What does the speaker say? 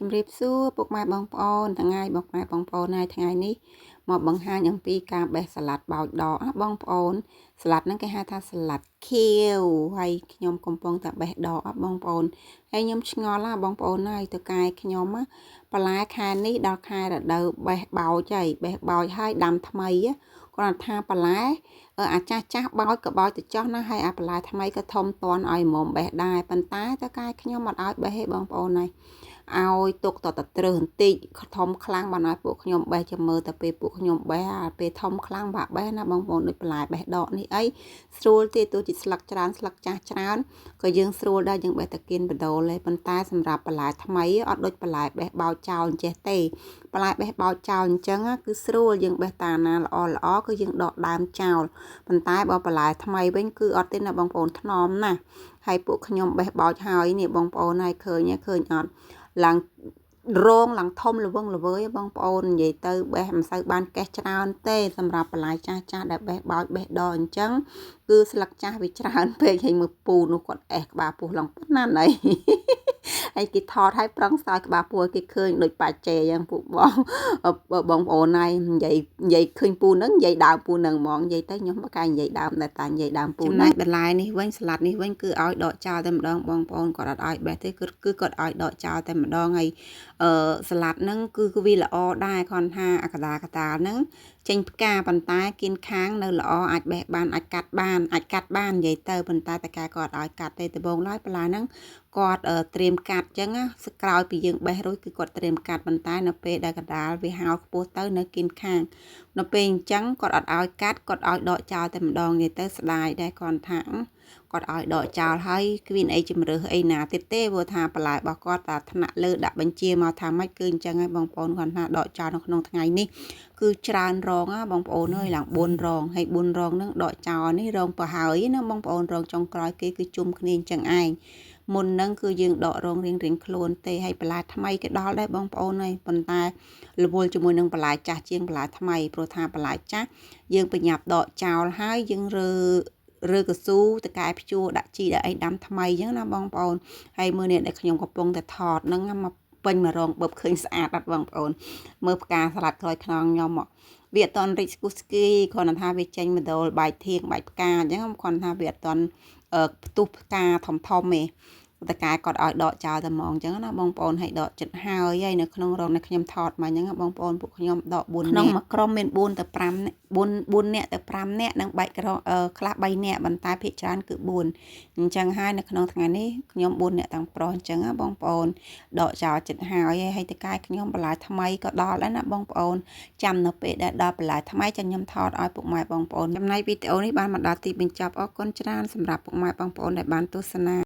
ជំរាបសួរពុកម៉ែបងប្អូនថ្ងៃ បងប្អូនហើយថ្ងៃនេះមកបង្ហាញអំពីការបេះសាឡាត់បោចដកបងប្អូនសាឡាត់ហ្នឹងគេហៅថាសាឡាត់ខៀវហើយខ្ញុំកំពុងតែបេះដកបងប្អូនហើយខ្ញុំឆ្ងល់បងប្អូនហើយទៅកែខ្ញុំបន្លែខែនេះដល់ខែរដូវបេះបោចហើយបេះបោចហើយដាំថ្មីគាត់ថាបន្លែអាចាស់បោចក៏បោចទៅចោះណាហើយអាបន្លែថ្មីក៏ធំតាន់ឲ្យមុំបេះដែរប៉ុន្តែតើកែខ្ញុំអត់ឲ្យបេះទេបងប្អូនហើយឲ្យទុកតត្រឹសបន្តិចធំខ្លាំងបានឲ្យពួកខ្ញុំបេះចាំមើលតែពេលពួកខ្ញុំបេះពេលធំខ្លាំងបាក់បេះណាបងប្អូនដូចបន្លែបេះដកនេះអីស្រួលទេទោះជាស្លឹកច្រើនស្លឹកចាស់ច្រើនក៏យើងស្រួលដែរយើងបេះតាគៀនបដូលទេប៉ុន្តែសម្រាប់បន្លែថ្មីអត់ដូចបន្លែបេះបោចចោលអញ្ចេះទេបន្លែបេះបោចចោលអញ្ចឹងគឺស្រួលយើងបេះតាណាល្អគឺយើងដកដើមចោលប៉ុន្តែបើបន្លែថ្មីវិញគឺអត់ទេណាបងប្អូនថ្នមណាស់ហើយពួកខ្ញុំបេះបោចហើយនេះបងប្អូនហើយឃើញអត់ឡើងរងឡើងធំល្វឹងល្វើយបងប្អូននិយាយទៅបេះមិនសូវបានកេះច្រើនទេសម្រាប់បន្លែចាស់ដែលបេះបោចបេះដកអញ្ចឹងគឺស្លឹកចាស់វាច្រើនពេកហើយមើលពូនោះគាត់អេះក្បាលពោះឡើងប៉ុណ្ណាណៃហើយគេថតឲ្យប្រឹងសោយក្បាលពោះគេឃើញដូចបាច់ជេយ៉ាងពួកបងប្អូនហើយនិយាយឃើញពូនឹងនិយាយដើមពូនឹងហ្មងនិយាយទៅខ្ញុំបកកាយនិយាយដើមតែនិយាយដើមពូចំណែកបន្លែនេះវិញសាឡាត់នេះវិញគឺឲ្យដកចោលតែម្ដងបងប្អូនគាត់អត់ឲ្យបេះទេគឺគាត់ឲ្យដកចោលតែម្ដងហើយសាឡាត់ហ្នឹងគឺវាល្អដែរគាត់ថាអាកតាហ្នឹងចេញផ្កាប៉ុន្តែគៀនខាងនៅល្អអាចបេះបានអាចកាត់បាននិយាយទៅប៉ុន្តែកែគាត់ឲ្យកាត់ទេដំបូងឡើយបន្លែហ្នឹងគាត់ត្រៀមកាត់អញ្ចឹងក្រោយពីយើងបេះរួចគឺគាត់ត្រៀមកាត់ប៉ុន្តែនៅពេលដែលកដាលវាហោខ្ពស់ទៅនៅគៀនខាងនៅពេលអញ្ចឹងគាត់អត់ឲ្យកាត់គាត់ឲ្យដកចោលតែម្ដងនិយាយទៅស្ដាយដែរគាត់ថាគាត់ឲ្យដកចោលហើយគ្មានអីជំរើសអីណាទៀតទេព្រោះថាបន្លែរបស់គាត់តែថ្នាក់លើដាក់បញ្ជាមកថាម៉េចគឺអញ្ចឹងហើយបងប្អូនគាត់ថាដកចោលនៅក្នុងថ្ងៃនេះគឺច្រើនរងបងប្អូនអើយឡើង4រងហើយ4រងហ្នឹងដកចោលនេះរងប្រហើយណាបងប្អូនរងចុងក្រោយគេគឺជុំគ្នាអញ្ចឹងឯងមុនហ្នឹងគឺយើងដករងរៀងខ្លួនទេហើយបន្លែថ្មីគេដល់ដែរបងប្អូនហើយប៉ុន្តែរវល់ជាមួយនឹងបន្លែចាស់ជាងបន្លែថ្មីព្រោះថាបន្លែចាស់យើងប្រញាប់ដកចោលហើយយើងរើកស៊ូតកែភ្ជួរដាក់ជីដាក់អីដាំថ្មីអញ្ចឹងណាបងប្អូនហើយមើលនេះដែលខ្ញុំកំពុងតែថតហ្នឹងមកពេញមករងបឹបឃើញស្អាតអត់បងប្អូនមើលផ្កាសាឡាត់ក្រោយខ្នងខ្ញុំវាអត់តន់រីកស្គុះស្គីគាត់ថាវាចេញម្ដលបែកធៀងបែកផ្កាអញ្ចឹងគាត់ថាវាអត់តន់ផ្ទុះផ្កាធំទេតកែគាត់ឲ្យដកចោលតែហ្មងអញ្ចឹងណាបងប្អូនឲ្យដកចិត្តហើយនៅក្នុងរងដែលខ្ញុំថតមកអញ្ចឹងបងប្អូនពួកខ្ញុំដក4នាក់ក្នុងមួយក្រុមមាន4ទៅ5នាក់4នាក់ទៅ5នាក់និងបែកខ្លះ3នាក់ប៉ុន្តែភាគច្រើនគឺ4អញ្ចឹងហើយនៅក្នុងថ្ងៃនេះខ្ញុំ4នាក់ទាំងប្រុសអញ្ចឹងណាបងប្អូនដកចោលចិត្តហើយតកែខ្ញុំបន្លែថ្មីក៏ដល់ដែរណាបងប្អូនចាំនៅពេលដែលដល់បន្លែថ្មីចាំខ្ញុំថតឲ្យពុកម៉ែបងប្អូនចំណែកវីដេអូនេះបានមកដល់ទីបញ្ចប់អរគុណច្រើនសម្រាប់ពុកម៉ែបងប្អូនដែលបានទស្សនា